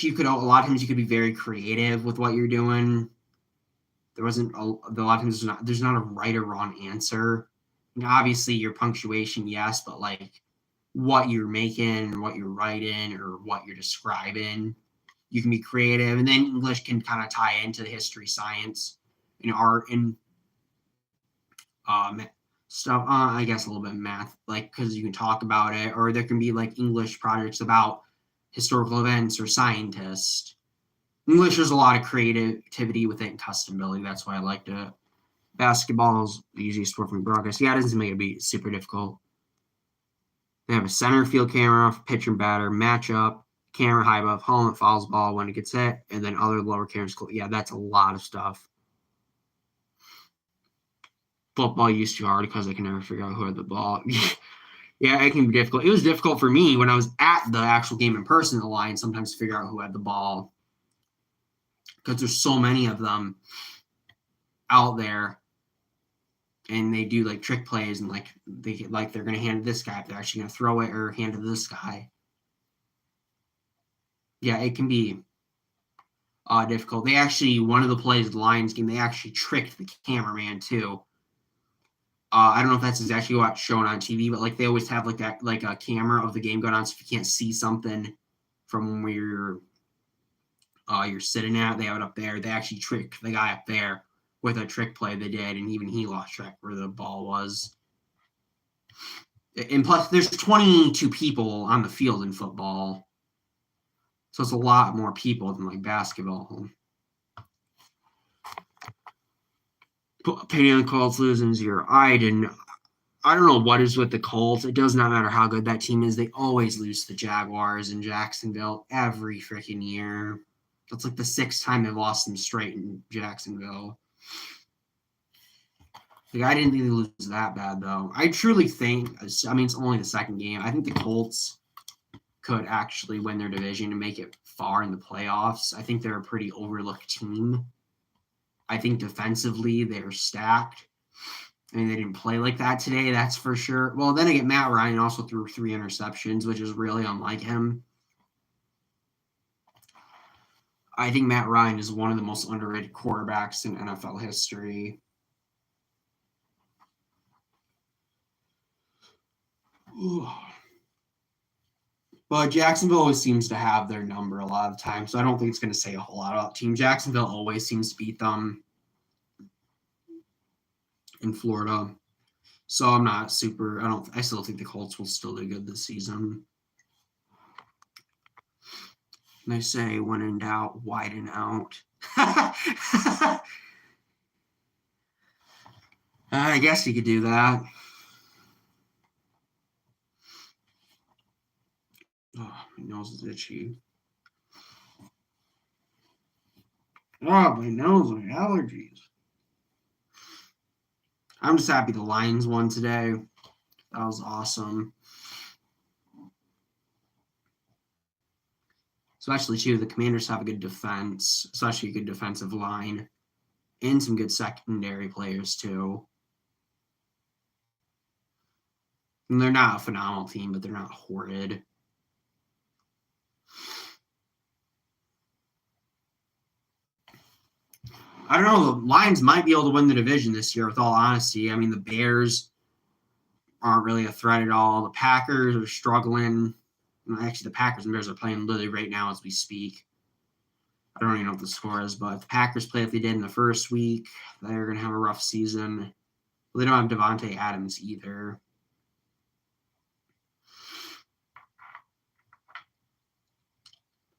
you could a lot of times you could be very creative with what you're doing. There wasn't a lot of times there's not a right or wrong answer. And obviously your punctuation, yes, but like what you're making, what you're writing, or what you're describing, you can be creative. And then English can kind of tie into the history, science, and art, and stuff. I guess a little bit of math, like because you can talk about it, or there can be like English projects about historical events or scientists. English, there's a lot of creativity with it and customability. That's why I liked it. Basketball is the easiest sport from broadcast. Yeah, it doesn't make it be super difficult. They have a center field camera, pitcher and batter, matchup, camera high above home, it fouls ball when it gets hit, and then other lower cameras. Yeah, that's a lot of stuff. Football used too hard because I can never figure out who had the ball. Yeah, it can be difficult. It was difficult for me when I was at the actual game in person, the line, sometimes to figure out who had the ball because there's so many of them out there, and they do like trick plays and like they're going to hand it to this guy, if they're actually going to throw it or hand it to this guy. Yeah, it can be difficult. They actually, one of the plays of the Lions game, they actually tricked the cameraman too. I don't know if that's exactly what's shown on TV, but like they always have like that, like a camera of the game going on, so if you can't see something from where you're sitting at, they have it up there. They actually trick the guy up there with a trick play they did, and even he lost track where the ball was. And plus, there's 22 people on the field in football, so it's a lot more people than like basketball. Opinion on the Colts losing 0. I don't know what is with the Colts. It does not matter how good that team is. They always lose to the Jaguars in Jacksonville every freaking year. That's like the 6th time they've lost them straight in Jacksonville. Like, I didn't think they lose that bad, though. I truly think, I mean, it's only the second game. I think the Colts could actually win their division and make it far in the playoffs. I think they're a pretty overlooked team. I think defensively they're stacked. I mean, they didn't play like that today, that's for sure. Well, then again, Matt Ryan also threw 3 interceptions, which is really unlike him. I think Matt Ryan is one of the most underrated quarterbacks in NFL history. Ooh. But Jacksonville always seems to have their number a lot of the time, so I don't think it's going to say a whole lot about Team Jacksonville. Always seems to beat them in Florida. So I'm not super. I still think the Colts will still do good this season. And they say, when in doubt, widen out. I guess you could do that. Oh, my nose is itchy. Oh, my nose, my allergies. I'm just happy the Lions won today. That was awesome. Especially, too, the Commanders have a good defense, especially a good defensive line, and some good secondary players, too. And they're not a phenomenal team, but they're not horrid. I don't know. The Lions might be able to win the division this year, with all honesty. I mean, the Bears aren't really a threat at all. The Packers are struggling. Actually, the Packers and Bears are playing literally right now as we speak. I don't even know what the score is, but if the Packers play like they did in the first week, they're going to have a rough season. Well, they don't have Devontae Adams either.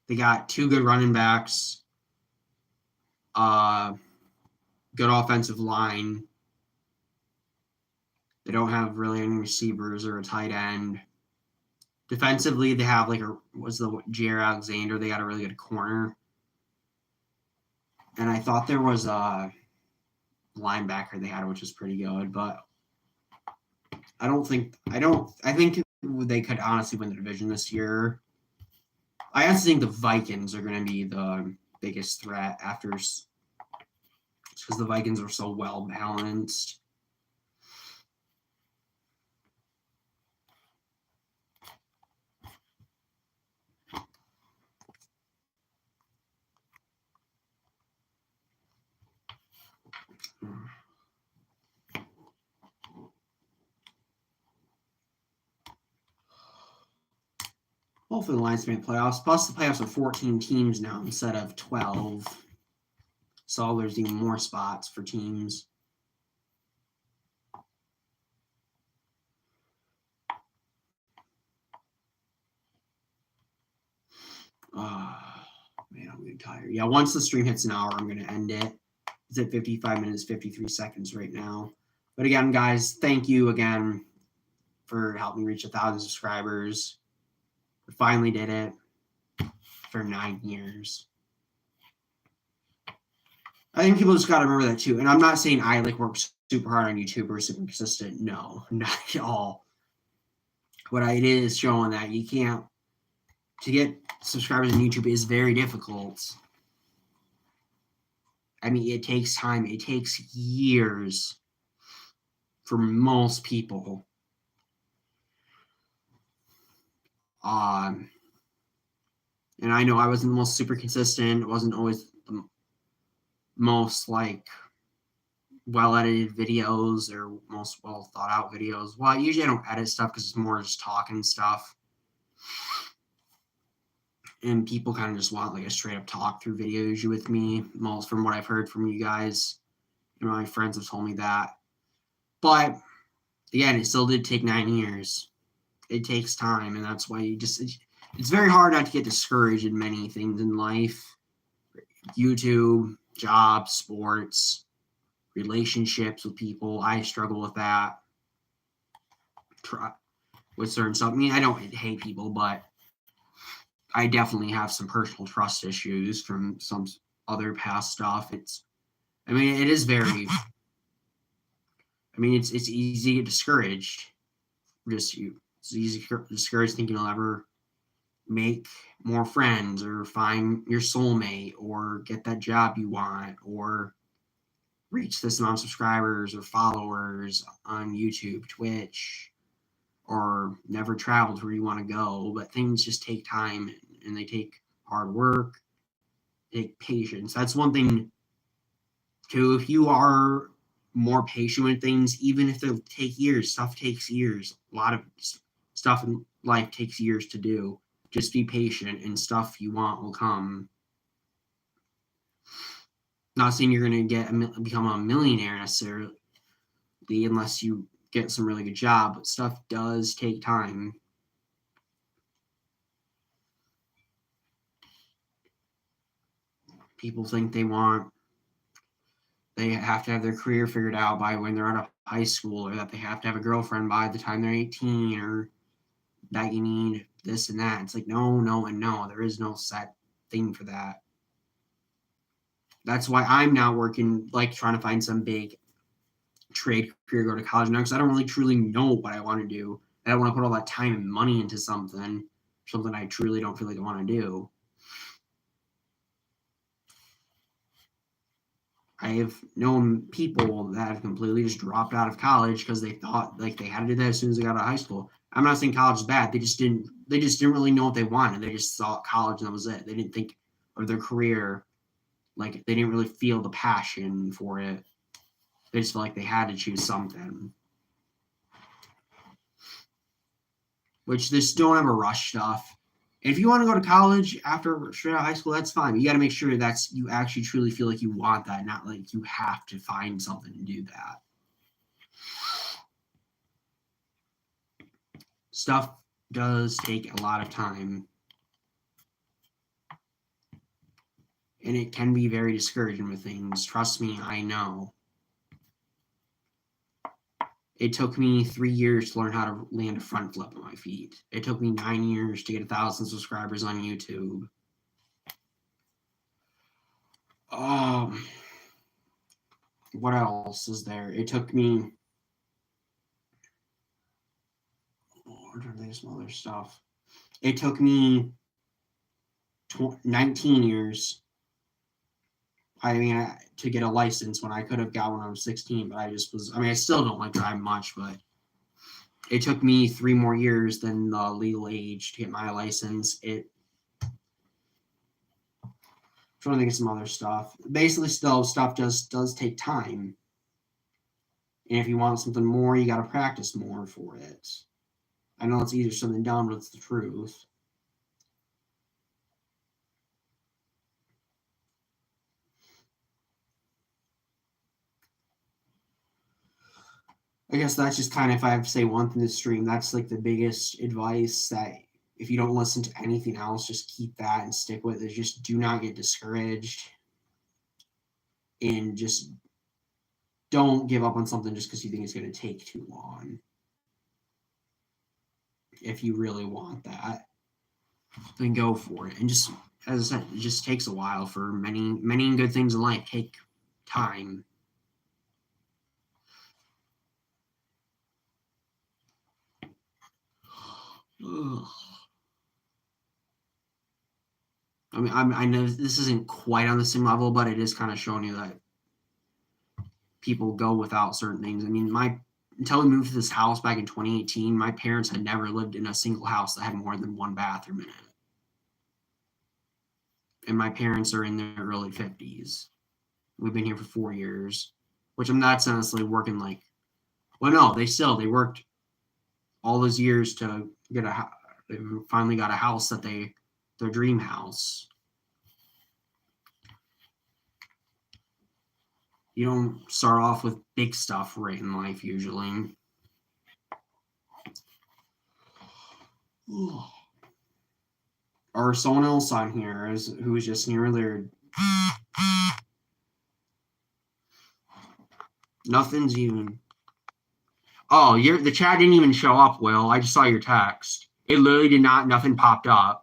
They got 2 good running backs, good offensive line. They don't have really any receivers or a tight end. Defensively, they have Jaire Alexander. They got a really good corner. And I thought there was a linebacker they had, which was pretty good, but I think they could honestly win the division this year. I honestly think the Vikings are going to be the biggest threat because the Vikings are so well balanced. Hopefully the Lions make playoffs. Plus, the playoffs are 14 teams now instead of 12. So there's even more spots for teams. Man, I'm getting tired. Yeah, once the stream hits an hour, I'm going to end it. It's at 55 minutes, 53 seconds right now. But again, guys, thank you again for helping me reach 1,000 subscribers. We finally did it for 9 years. I think people just got to remember that too. And I'm not saying I work super hard on YouTube or super consistent. No, not at all. What it is showing that you can't, to get subscribers on YouTube is very difficult. I mean, it takes time. It takes years for most people. And I know I wasn't the most super consistent. It wasn't always the most well-edited videos or most well-thought-out videos. Well, usually I don't edit stuff because it's more just talking stuff. And people kind of just want a straight-up talk-through video usually with me, most from what I've heard from you guys. My friends have told me that. But, again, it still did take 9 years. It takes time, and that's why it's very hard not to get discouraged in many things in life. YouTube, jobs, sports, relationships with people. I struggle with that. With certain stuff. I mean, I don't hate people, but I definitely have some personal trust issues from some other past stuff. It is very I mean, it's easy to get discouraged. It's easy to get discouraged thinking you'll ever make more friends or find your soulmate or get that job you want or reach this amount of subscribers or followers on YouTube, Twitch, or never traveled where you want to go. But things just take time and they take hard work, take patience. That's one thing too. If you are more patient with things, even if they take years, stuff takes years. A lot of stuff in life takes years to do. Just be patient and stuff you want will come. Not saying you're going to become a millionaire necessarily unless you get some really good job, but stuff does take time. People think they have to have their career figured out by when they're out of high school, or that they have to have a girlfriend by the time they're 18, or that you need this and that. It's like, no, and no. There is no set thing for that. That's why I'm now working, like trying to find some big trade career, go to college now, because I don't really truly know what I want to do. I don't want to put all that time and money into something I truly don't feel like I want to do. I have known people that have completely just dropped out of college because they thought like they had to do that as soon as they got out of high school. I'm not saying college is bad. They just didn't really know what they wanted. They just thought college and that was it. They didn't think of their career. Like they didn't really feel the passion for it. They just felt like they had to choose something. Which just don't ever rush stuff. And if you want to go to college after straight out of high school, that's fine. You got to make sure that's you actually truly feel like you want that, not like you have to find something to do that. Stuff does take a lot of time. And it can be very discouraging with things. Trust me, I know. It took me 3 years to learn how to land a front flip on my feet. It took me 9 years to get 1,000 subscribers on YouTube. What else is there? It took me... I'm trying to think of some other stuff. It took me 19 years to get a license when I could have got one when I was 16, but I still don't like driving much, but it took me 3 more years than the legal age to get my license. I'm trying to think of some other stuff. Basically, still, stuff just does take time. And if you want something more, you got to practice more for it. I know it's easier said than done, but it's the truth. I guess that's just kind of, if I have to say one thing to stream, that's like the biggest advice, that if you don't listen to anything else, just keep that and stick with it. Just do not get discouraged. And just don't give up on something just because you think it's going to take too long. If you really want that, then go for it. And just, as I said, it just takes a while. For many good things in life take time. Ugh. I mean, I know this isn't quite on the same level, but it is kind of showing you that people go without certain things. I mean, until we moved to this house back in 2018, my parents had never lived in a single house that had more than one bathroom in it. And my parents are in their early 50s. We've been here for 4 years, which I'm not necessarily working like, well, no, they worked all those years to get they finally got a house that their dream house. You don't start off with big stuff right in life usually. Or someone else on here who was just near there. Nothing's even. Oh, the chat didn't even show up, Will. I just saw your text. It literally did not. Nothing popped up.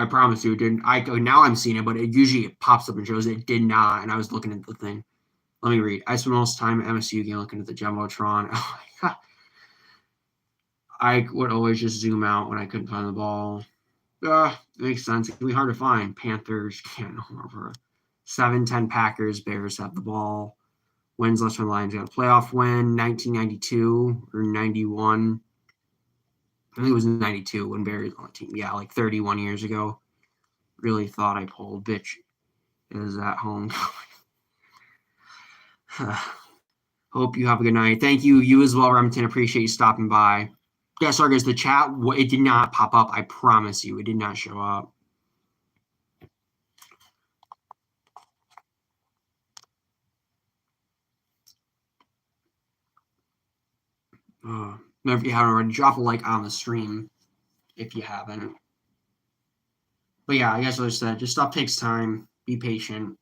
I promise you, it didn't. Now I'm seeing it, but it pops up and shows it did not. And I was looking at the thing. Let me read. I spent most time at MSU game looking at the Jumbotron. Oh my god. I would always just zoom out when I couldn't find the ball. It makes sense. It can be hard to find. Panthers can't over 7-10 Packers. Bears have the ball. Wins less from the Lions got a playoff win. 1992 or 91. I think it was 92 when Bears on the team. Yeah, like 31 years ago. Really thought I pulled. Bitch is at home. Hope you have a good night. Thank you. You as well, Remington. Appreciate you stopping by. Yeah, sorry guys, the chat, it did not pop up. I promise you, it did not show up. If you haven't already, drop a like on the stream if you haven't. But yeah, I guess like I said, just stuff takes time. Be patient.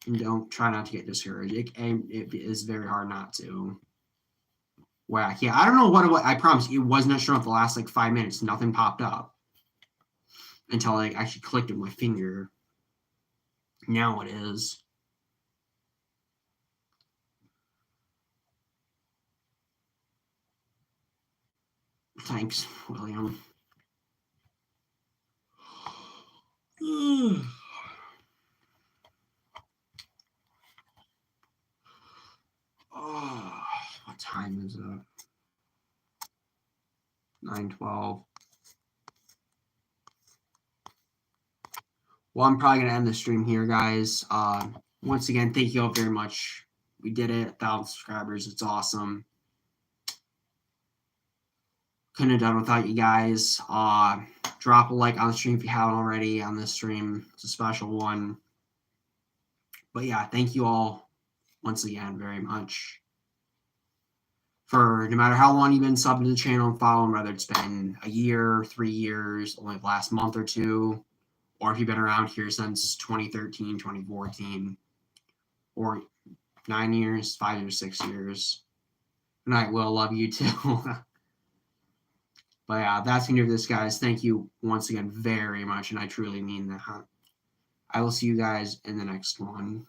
And don't try not to get discouraged. It is very hard not to. Whack. Yeah, I don't know what it was. I promise it was not showing up the last like 5 minutes. Nothing popped up until I actually clicked with my finger. Now it is. Thanks, William. Oh, what time is it? 9:12. Well, I'm probably going to end the stream here, guys. Once again, thank you all very much. We did it. 1,000 subscribers. It's awesome. Couldn't have done without you guys. Drop a like on the stream if you haven't already on this stream. It's a special one. But yeah, thank you all once again very much. For no matter how long you've been subbed to the channel and following, whether it's been a year, 3 years, only the last month or two, or if you've been around here since 2013, 2014, or 9 years, 5 years, 6 years. And I will love you too. But yeah, that's going to do this, guys. Thank you once again very much, and I truly mean that. I will see you guys in the next one.